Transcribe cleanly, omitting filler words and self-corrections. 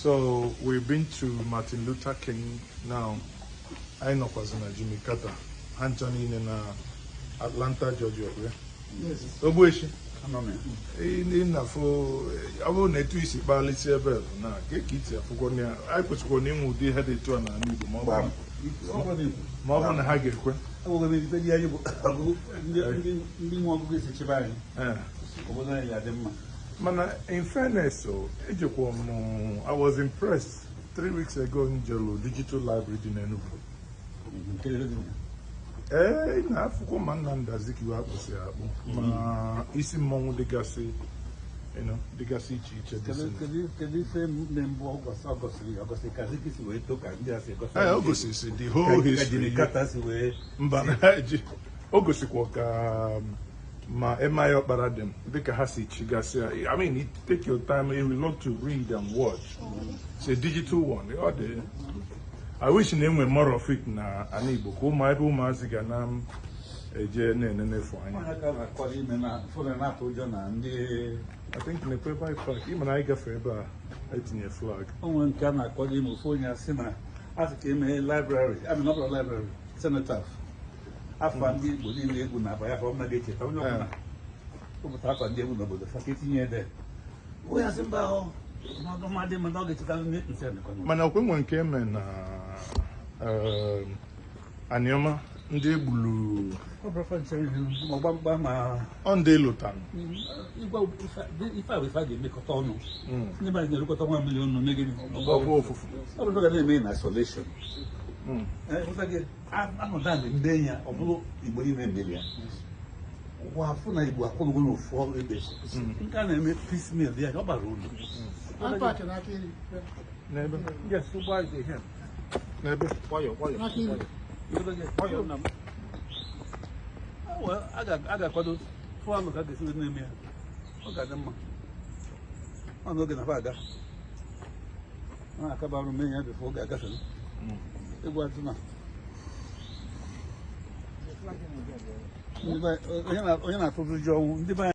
So we've been to Martin Luther King now. I know na Jimmy Carter. Anthony in Atlanta, Georgia. Yes. So bueshi. In I will net to see balance ever now. Get it for I put one in with the headed to an amigo. More than a haggy. I will be very more good as a Man, in fairness, so I was impressed 3 weeks ago in Jelo Digital Library in Enugu. Na fuko mananda ziki wa kose abu. Ma isi mongu degasi, degasi chiche disi. Kedi se membo August kaziki si we toka ndia se August. August si the whole history. Kata si we. Mbana August kwa ka ma emayo baradem deka hasi chigasi. I mean, it take your time. You will love to read and watch. It's a digital one. I wish name were more of it na Igbo. Ko my people maziga na eje na for I think in the paper flag. Even I got forever 18 flag. Someone can call him Sonia Sina. Ask him a library. I'm not a library. Senator. I found it within the Guna by a home negative. I'm not going to happen there with the 15 years there. We are Zimbabwe. Mana when came in Anyama, ndị egbulu on the Lutan. If I make a ton, nobody look at 1 million negative. I'm not going to remain in isolation. I'm not done in Dania or Blue in Billion. Wafuna Igbo akolo for a bit. You can't make piecemeal there, no barun. I'm talking actually. Neighbor. Yes, so why they have? Neighbor. Why? Well, I got quite 400 that is with me. Okay, them. I'm not gonna find that. I come out of Romania before I got it. It was enough. You're not to the Joe.